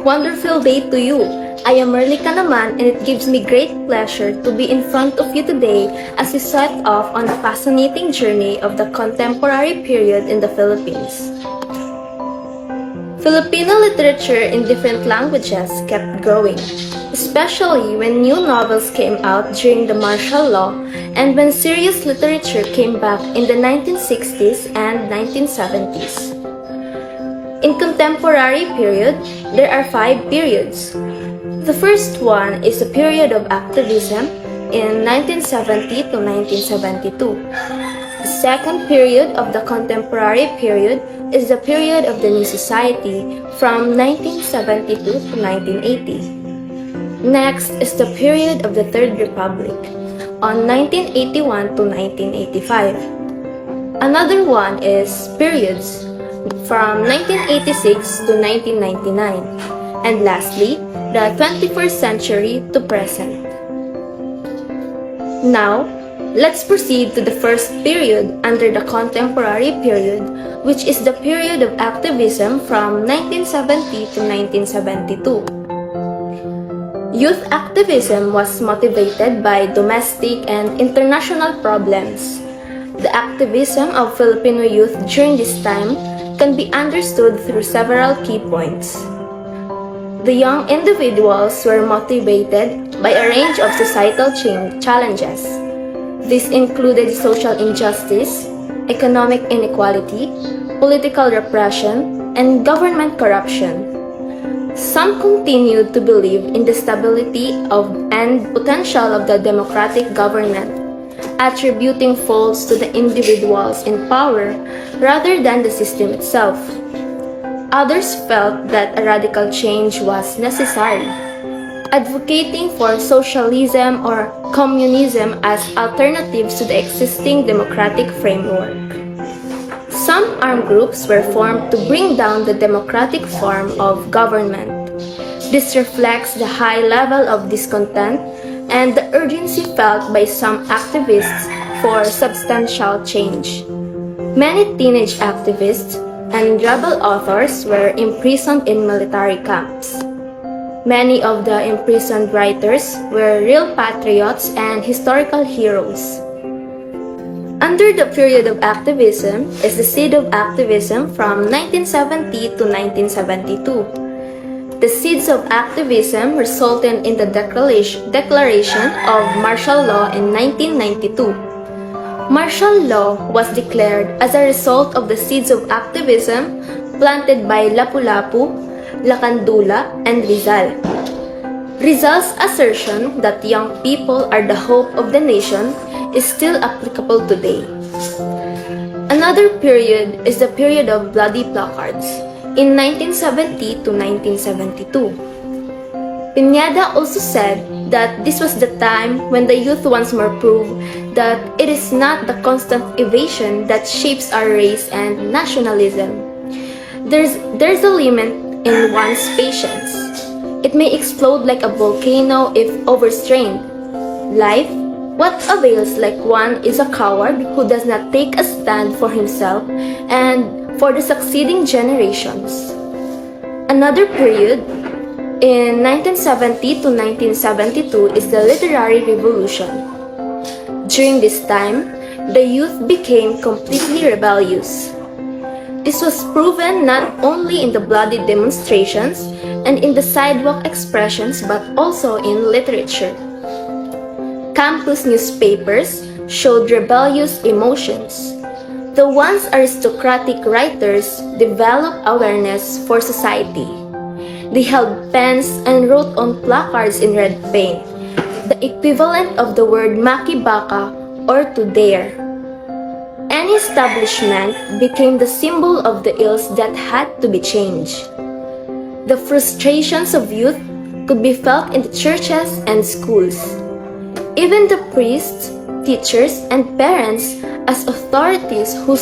Wonderful day to you! I am Merlika naman, and it gives me great pleasure to be in front of you today as we set off on a fascinating journey of the contemporary period in the Philippines. Filipino literature in different languages kept growing, especially when new novels came out during the martial law and when serious literature came back in the 1960s and 1970s. In contemporary period, there are 5 periods. The first one is a period of activism in 1970 to 1972. The second period of the contemporary period is the period of the new society from 1972 to 1980. Next is the period of the Third Republic on 1981 to 1985. Another one is periods from 1986 to 1999. And lastly, the 21st century to present. Now, let's proceed to the first period under the contemporary period, which is the period of activism from 1970 to 1972. Youth activism was motivated by domestic and international problems. The activism of Filipino youth during this time can be understood through several key points. The young individuals were motivated by a range of societal challenges. This included social injustice, economic inequality, political repression, and government corruption. Some continued to believe in the stability and potential of the democratic government, attributing faults to the individuals in power rather than the system itself. Others felt that a radical change was necessary, advocating for socialism or communism as alternatives to the existing democratic framework. Some armed groups were formed to bring down the democratic form of government. This reflects the high level of discontent and the urgency felt by some activists for substantial change. Many teenage activists and rebel authors were imprisoned in military camps. Many of the imprisoned writers were real patriots and historical heroes. Under the period of activism is the seed of activism from 1970 to 1972. The seeds of activism resulted in the declaration of martial law in 1992. Martial law was declared as a result of the seeds of activism planted by Lapu-Lapu, Lacandula, and Rizal. Rizal's assertion that young people are the hope of the nation is still applicable today. Another period is the period of bloody placards in 1970 to 1972. Pineda also said that this was the time when the youth once more proved that it is not the constant evasion that shapes our race and nationalism. There's a limit in one's patience. It may explode like a volcano if overstrained. Life, what avails like one is a coward who does not take a stand for himself and for the succeeding generations. Another period in 1970 to 1972 is the literary revolution. During this time, the youth became completely rebellious. This was proven not only in the bloody demonstrations and in the sidewalk expressions but also in literature. Campus newspapers showed rebellious emotions. The once aristocratic writers developed awareness for society. They held pens and wrote on placards in red paint, the equivalent of the word makibaka or to dare. Any establishment became the symbol of the ills that had to be changed. The frustrations of youth could be felt in the churches and schools. Even the priests, teachers, and parents, as authorities who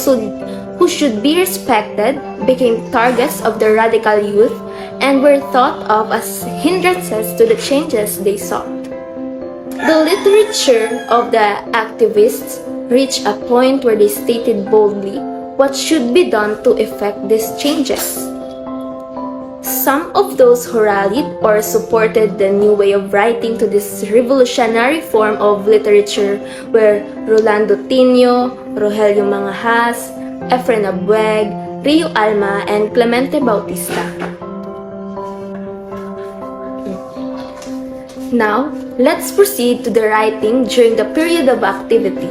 should be respected, became targets of the radical youth and were thought of as hindrances to the changes they sought. The literature of the activists reached a point where they stated boldly what should be done to effect these changes. Some of those who rallied or supported the new way of writing to this revolutionary form of literature were Rolando Tino, Rogelio Mangajas, Efren Abueg, Rio Alma, and Clemente Bautista. Now, let's proceed to the writing during the period of activity.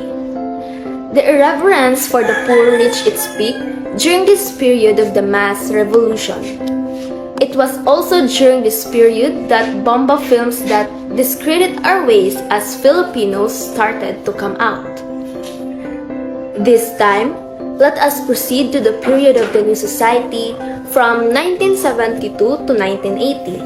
The irreverence for the poor reached its peak during this period of the mass revolution. It was also during this period that bomba films that discredit our ways as Filipinos started to come out. This time, let us proceed to the period of the new society from 1972 to 1980.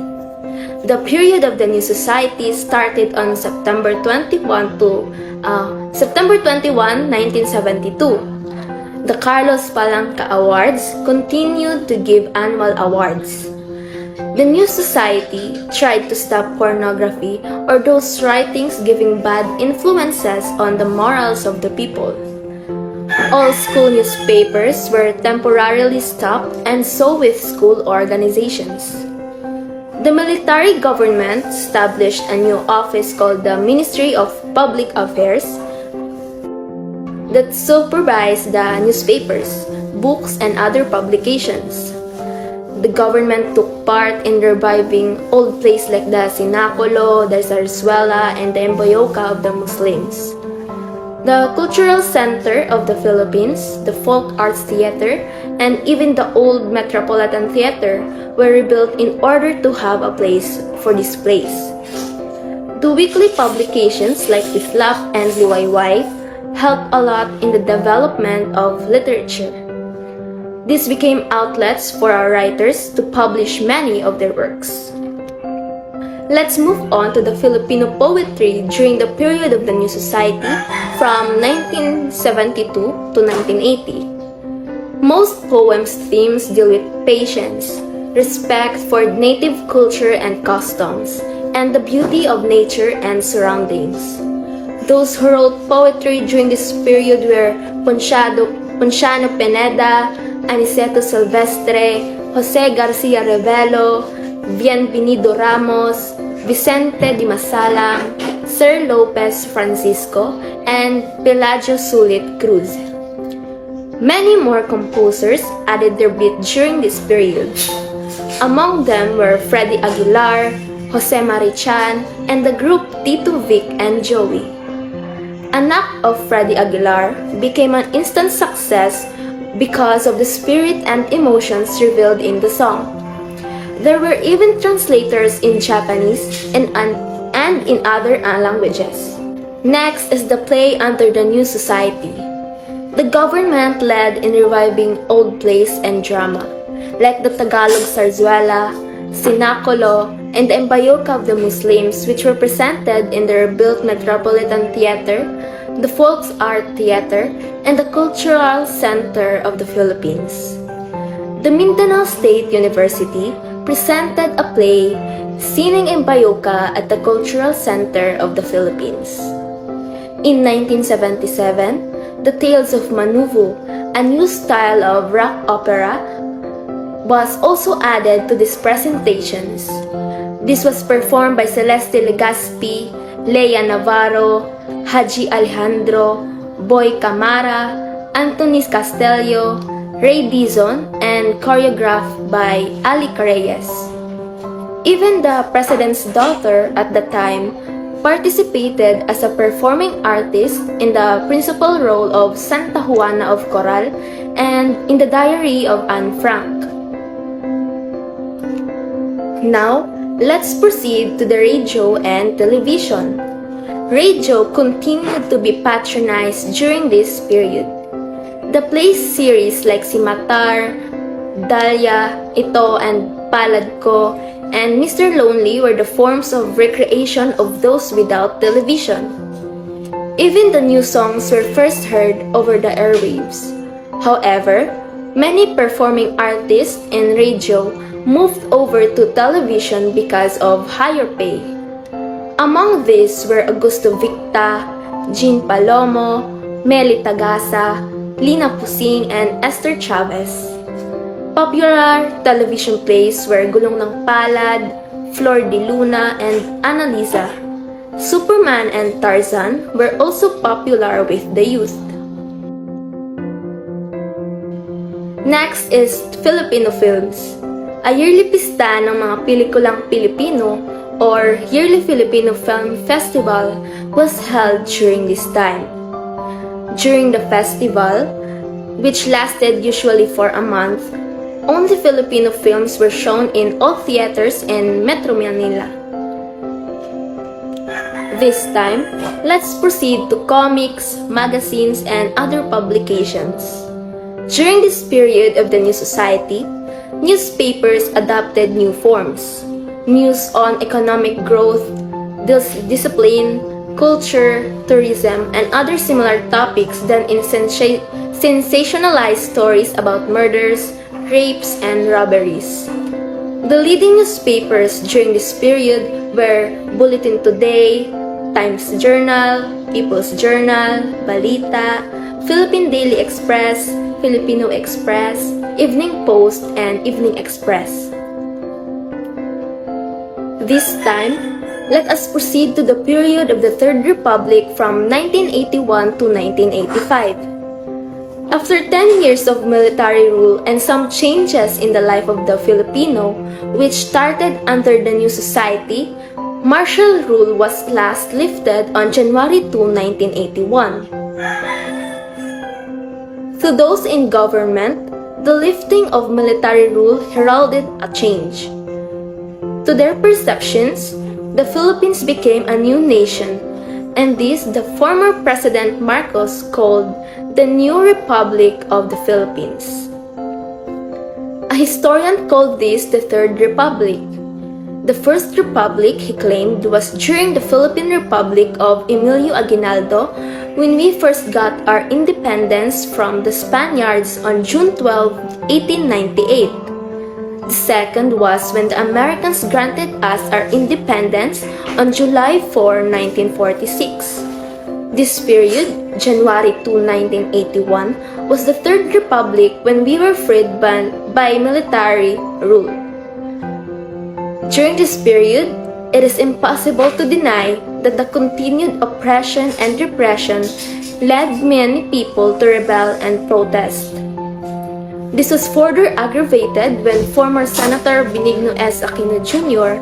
The period of the new society started on September 21, 1972. The Carlos Palanca Awards continued to give annual awards. The new society tried to stop pornography or those writings giving bad influences on the morals of the people. All school newspapers were temporarily stopped, and so with school organizations. The military government established a new office called the Ministry of Public Affairs that supervised the newspapers, books, and other publications. The government took part in reviving old places like the Sinaculo, the Zarzuela, and the Emboyoca of the Muslims. The cultural center of the Philippines, the Folk Arts Theater, and even the old Metropolitan Theater were rebuilt in order to have a place for displays. The weekly publications like Islap and Liwayway helped a lot in the development of literature. These became outlets for our writers to publish many of their works. Let's move on to the Filipino poetry during the period of the new society from 1972 to 1980. Most poems' themes deal with patience, respect for native culture and customs, and the beauty of nature and surroundings. Those who wrote poetry during this period were Ponciano Pineda, Aniceto Silvestre, Jose Garcia Revelo, Bienvenido Ramos, Vicente Di Masalang, Sir Lopez Francisco, and Pelagio Sulit Cruz. Many more composers added their beat during this period. Among them were Freddy Aguilar, Jose Marichan, and the group Tito Vic and Joey. Anak of Freddy Aguilar became an instant success because of the spirit and emotions revealed in the song. There were even translators in Japanese and in other languages. Next is the play under the new society. The government led in reviving old plays and drama, like the Tagalog Zarzuela, Sinaculo, and the Emboyoca of the Muslims, which were presented in the rebuilt Metropolitan Theater, the Folk Art Theater, and the Cultural Center of the Philippines. The Mindanao State University presented a play, Sining Emboyoca, at the Cultural Center of the Philippines. In 1977, The Tales of Manuvo, a new style of rock opera, was also added to these presentations. This was performed by Celeste Legazpi, Lea Navarro, Haji Alejandro, Boy Camara, Antonis Castelio, Ray Dizon, and choreographed by Ali Careyes. Even the president's daughter at the time participated as a performing artist in the principal role of Santa Juana of Coral and in the Diary of Anne Frank. Now, let's proceed to the radio and television. Radio continued to be patronized during this period. The play series like Si Matar, Dahlia, Ito, and Palad Ko, and Mr. Lonely were the forms of recreation of those without television. Even the new songs were first heard over the airwaves. However, many performing artists in radio moved over to television because of higher pay. Among these were Augusto Victa, Jean Palomo, Meli Tagasa, Lina Pusing, and Esther Chavez. Popular television plays were Gulong ng Palad, Flor de Luna, and Annalisa. Superman and Tarzan were also popular with the youth. Next is Filipino films, a yearly pista ng mga pelikulang Pilipino or Yearly Filipino Film Festival was held during this time. During the festival, which lasted usually for a month, only Filipino films were shown in all theaters in Metro Manila. This time, let's proceed to comics, magazines, and other publications. During this period of the new society, newspapers adopted new forms. News on economic growth, discipline, culture, tourism, and other similar topics than in sensationalized stories about murders, rapes, and robberies. The leading newspapers during this period were Bulletin Today, Times Journal, People's Journal, Balita, Philippine Daily Express, Filipino Express, Evening Post, and Evening Express. This time, let us proceed to the period of the Third Republic from 1981 to 1985. After 10 years of military rule and some changes in the life of the Filipino, which started under the new society, martial rule was last lifted on January 2, 1981. To those in government, the lifting of military rule heralded a change. To their perceptions, the Philippines became a new nation, and this the former President Marcos called the New Republic of the Philippines. A historian called this the Third Republic. The First Republic, he claimed, was during the Philippine Republic of Emilio Aguinaldo when we first got our independence from the Spaniards on June 12, 1898. The second was when the Americans granted us our independence on July 4, 1946. This period, January 2, 1981, was the Third Republic when we were freed by military rule. During this period, it is impossible to deny that the continued oppression and repression led many people to rebel and protest. This was further aggravated when former Senator Benigno S. Aquino Jr.,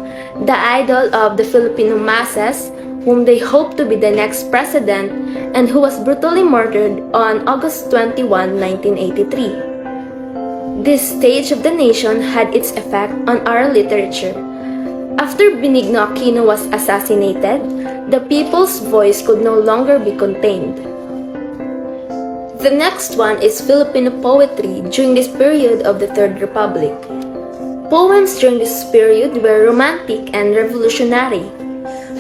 the idol of the Filipino masses, whom they hoped to be the next president, and who was brutally murdered on August 21, 1983. This stage of the nation had its effect on our literature. After Benigno Aquino was assassinated, the people's voice could no longer be contained. The next one is Filipino poetry during this period of the Third Republic. Poems during this period were romantic and revolutionary.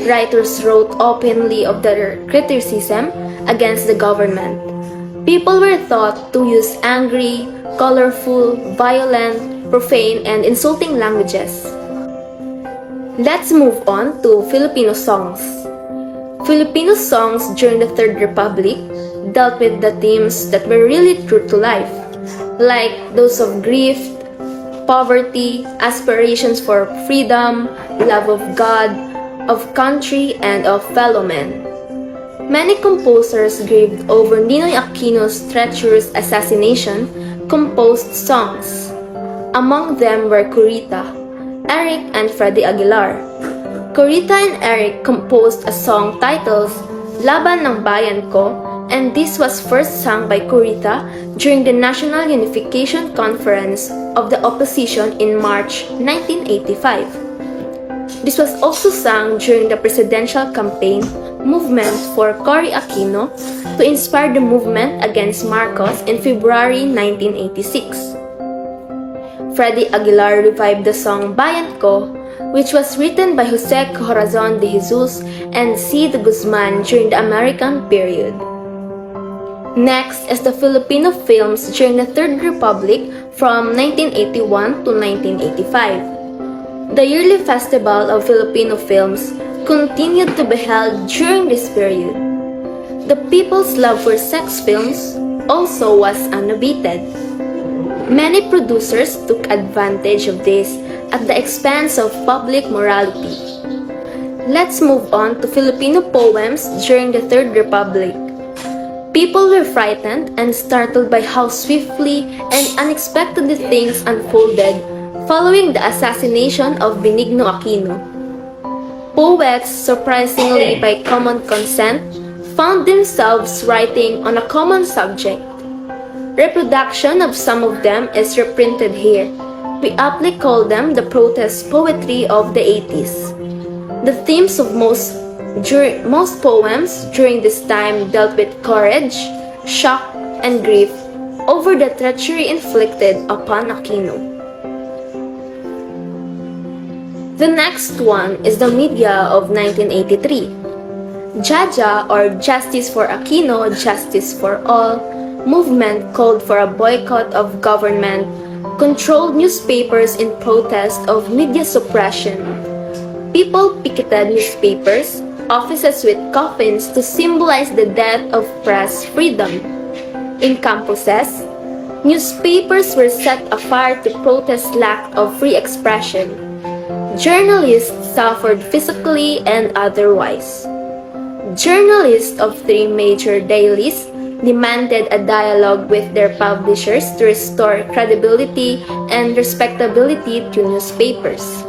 Writers wrote openly of their criticism against the government. People were thought to use angry, colorful, violent, profane, and insulting languages. Let's move on to Filipino songs. Filipino songs during the Third Republic dealt with the themes that were really true to life, like those of grief, poverty, aspirations for freedom, love of God, of country, and of fellow men. Many composers grieved over Ninoy Aquino's treacherous assassination, composed songs. Among them were Curita, Eric, and Freddy Aguilar. Curita and Eric composed a song titled Laban ng Bayan Ko, and this was first sung by Curita during the National Unification Conference of the Opposition in March 1985. This was also sung during the presidential campaign movement for Cory Aquino to inspire the movement against Marcos in February 1986. Freddy Aguilar revived the song Bayan Ko, which was written by Jose Corazon de Jesus and C. de Guzman during the American period. Next is the Filipino films during the Third Republic from 1981 to 1985. The yearly festival of Filipino films continued to be held during this period. The people's love for sex films also was unabated. Many producers took advantage of this at the expense of public morality. Let's move on to Filipino poems during the Third Republic. People were frightened and startled by how swiftly and unexpectedly things unfolded following the assassination of Benigno Aquino. Poets, surprisingly by common consent, found themselves writing on a common subject. Reproduction of some of them is reprinted here. We aptly call them the protest poetry of the 80s. The themes of most poems during this time dealt with courage, shock, and grief over the treachery inflicted upon Aquino. The next one is the media of 1983. Jaja, or Justice for Aquino, Justice for All, movement called for a boycott of government-controlled newspapers in protest of media suppression. People picketed newspapers, offices with coffins to symbolize the death of press freedom. In campuses, newspapers were set afire to protest lack of free expression. Journalists suffered physically and otherwise. Journalists of 3 major dailies demanded a dialogue with their publishers to restore credibility and respectability to newspapers.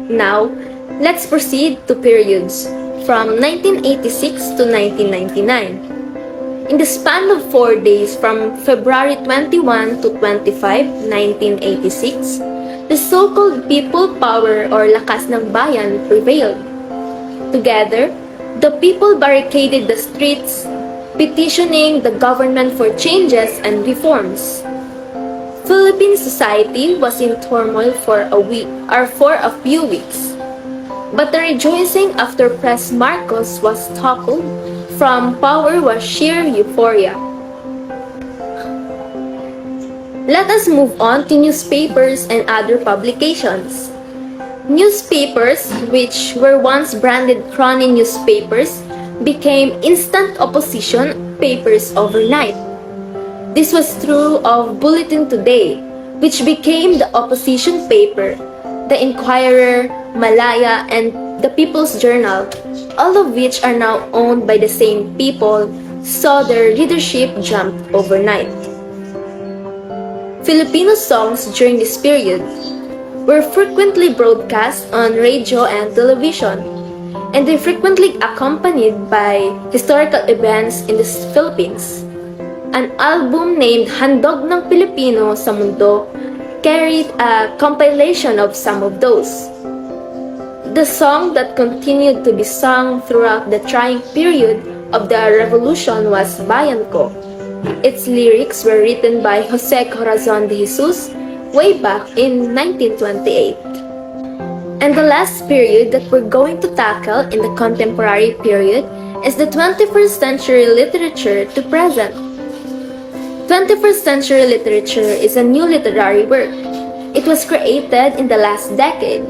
Now, let's proceed to periods from 1986 to 1999. In the span of 4 days from February 21 to 25, 1986, the so-called people power or lakas ng bayan prevailed. Together, the people barricaded the streets, petitioning the government for changes and reforms. Philippine society was in turmoil for a few weeks. But the rejoicing after President Marcos was toppled from power was sheer euphoria. Let us move on to newspapers and other publications. Newspapers, which were once branded crony newspapers, became instant opposition papers overnight. This was true of Bulletin Today, which became the opposition paper, the Inquirer, Malaya, and the People's Journal, all of which are now owned by the same people, saw their leadership jumped overnight. Filipino songs during this period were frequently broadcast on radio and television, and they frequently accompanied by historical events in the Philippines. An album named Handog ng Pilipino sa Mundo carried a compilation of some of those. The song that continued to be sung throughout the trying period of the revolution was Bayan Ko. Its lyrics were written by Jose Corazon de Jesus way back in 1928. And the last period that we're going to tackle in the contemporary period is the 21st century literature to present. 21st century literature is a new literary work. It was created in the last decade.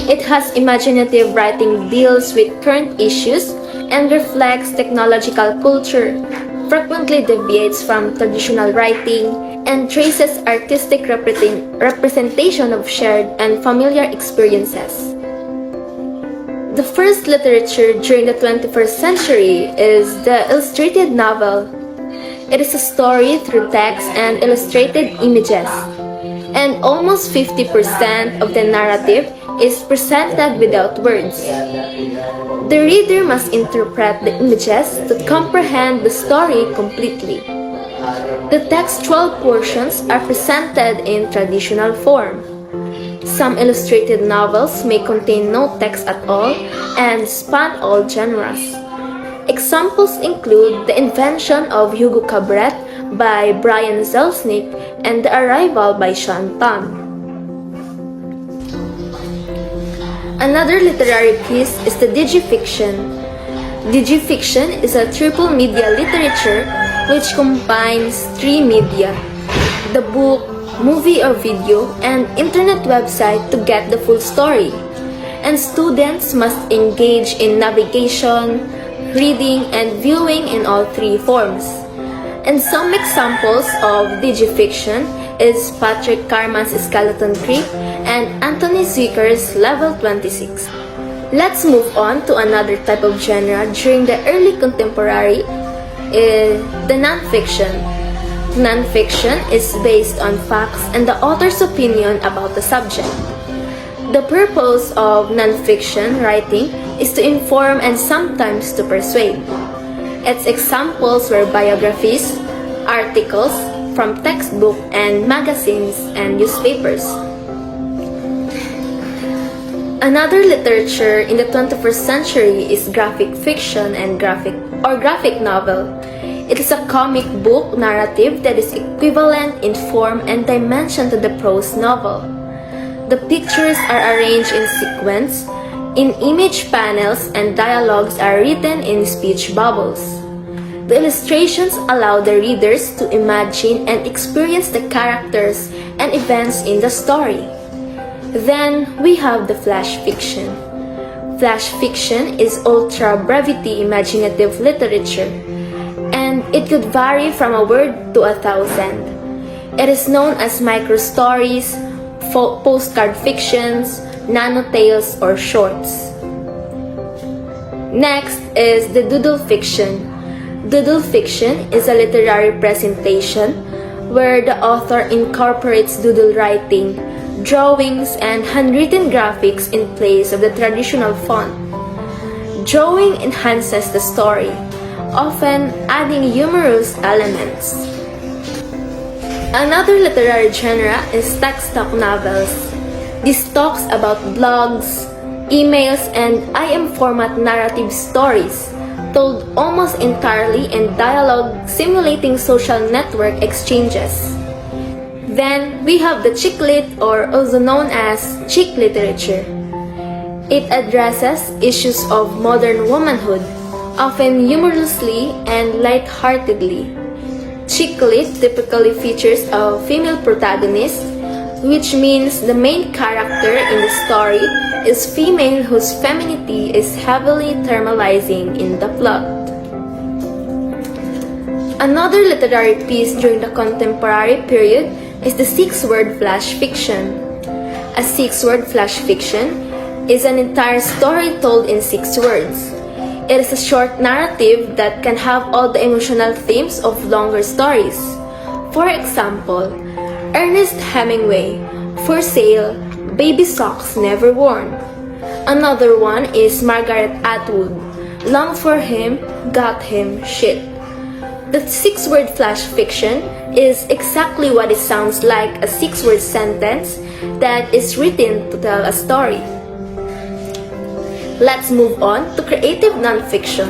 It has imaginative writing, deals with current issues, and reflects technological culture, frequently deviates from traditional writing, and traces artistic representation of shared and familiar experiences. The first literature during the 21st century is the illustrated novel. It is a story through text and illustrated images, and almost 50% of the narrative is presented without words. The reader must interpret the images to comprehend the story completely. The textual portions are presented in traditional form. Some illustrated novels may contain no text at all and span all genres. Examples include The Invention of Hugo Cabret by Brian Selznick and The Arrival by Sean Tam. Another literary piece is the digifiction. Digifiction is a triple media literature which combines 3 media: the book, movie or video, and internet website to get the full story. And students must engage in navigation, reading, and viewing in all 3 forms. And some examples of digifiction is Patrick Carman's Skeleton Creek and Anthony Zuiker's Level 26. Let's move on to another type of genre during the early contemporary, the nonfiction. Nonfiction is based on facts and the author's opinion about the subject. The purpose of nonfiction writing is to inform and sometimes to persuade. Its examples were biographies, articles from textbook and magazines and newspapers. Another literature in the 21st century is graphic fiction and graphic novel. It is a comic book narrative that is equivalent in form and dimension to the prose novel. The pictures are arranged in sequence, in image panels, and dialogues are written in speech bubbles. The illustrations allow the readers to imagine and experience the characters and events in the story. Then we have the flash fiction. Flash fiction is ultra-brevity imaginative literature, and it could vary from a word to 1,000. It is known as micro-stories, postcard fictions, nano-tales, or shorts. Next is the doodle fiction. Doodle fiction is a literary presentation where the author incorporates doodle writing, drawings, and handwritten graphics in place of the traditional font. Drawing enhances the story, often adding humorous elements. Another literary genre is text talk novels. This talks about blogs, emails, and IM format narrative stories, told almost entirely in dialogue simulating social network exchanges. Then we have the chick lit, or also known as chick literature. It addresses issues of modern womanhood, often humorously and lightheartedly. Chick lit typically features a female protagonist, which means the main character in the story is female whose femininity is heavily thermalizing in the plot. Another literary piece during the contemporary period is the six-word flash fiction. A six-word flash fiction is an entire story told in 6 words. It is a short narrative that can have all the emotional themes of longer stories. For example, Ernest Hemingway, For Sale, Baby Socks Never Worn. Another one is Margaret Atwood, Long for Him, Got Him, Shit. The 6-word flash fiction is exactly what it sounds like, a 6-word sentence that is written to tell a story. Let's move on to creative nonfiction,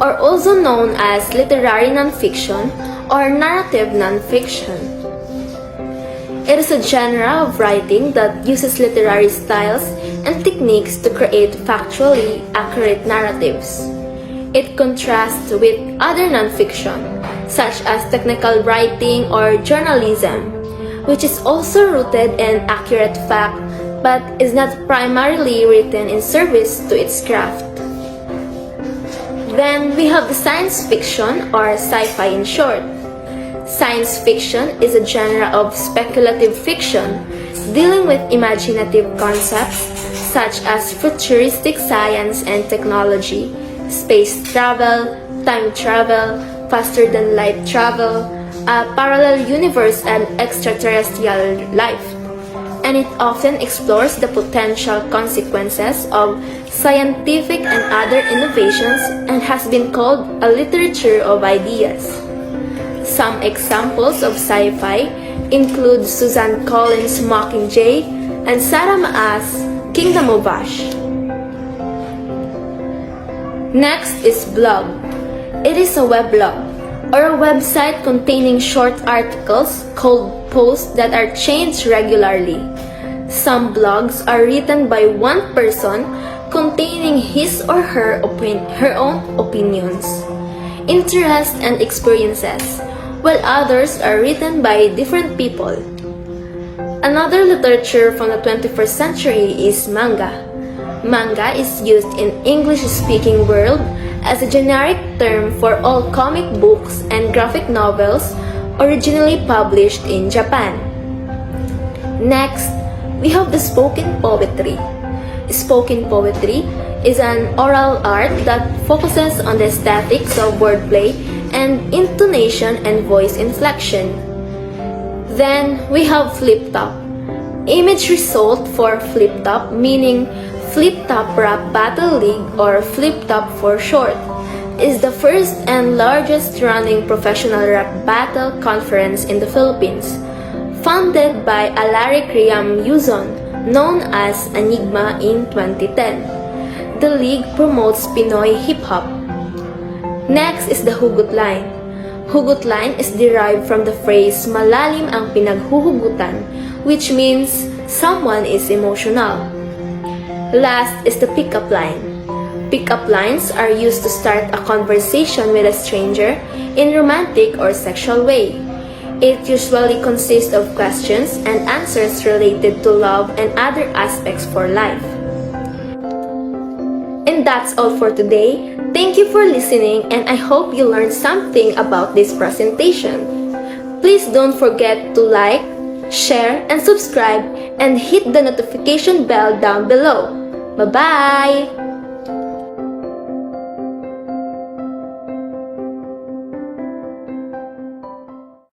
or also known as literary nonfiction or narrative nonfiction. It is a genre of writing that uses literary styles and techniques to create factually accurate narratives. It contrasts with other nonfiction, such as technical writing or journalism, which is also rooted in accurate fact but is not primarily written in service to its craft. Then we have the science fiction, or sci-fi in short. Science fiction is a genre of speculative fiction dealing with imaginative concepts such as futuristic science and technology, space travel, time travel, faster-than-light travel, a parallel universe, and extraterrestrial life. And it often explores the potential consequences of scientific and other innovations and has been called a literature of ideas. Some examples of sci-fi include Suzanne Collins' Mockingjay and Sarah Maas' Kingdom of Ash. Next is blog. It is a weblog, or a website containing short articles called posts that are changed regularly. Some blogs are written by one person containing his or her own opinions, interests, and experiences, while others are written by different people. Another literature from the 21st century is manga. Manga is used in English-speaking world as a generic term for all comic books and graphic novels originally published in Japan. Next, we have the spoken poetry. Spoken poetry is an oral art that focuses on the aesthetics of wordplay and intonation and voice inflection. Then we have flip-top. Image result for flip-top meaning Flip-Top Rap Battle League, or Flip-Top for short, is the first and largest running professional rap battle conference in the Philippines, founded by Alaric Riam Yuzon, known as Enigma in 2010. The league promotes Pinoy hip-hop. Next is the hugot line. Hugot line is derived from the phrase malalim ang pinaghuhugutan, which means someone is emotional. Last is the pickup line. Pickup lines are used to start a conversation with a stranger in romantic or sexual way. It usually consists of questions and answers related to love and other aspects for life. And that's all for today. Thank you for listening, and I hope you learned something about this presentation. Please don't forget to like, share, and subscribe, and hit the notification bell down below. Bye-bye!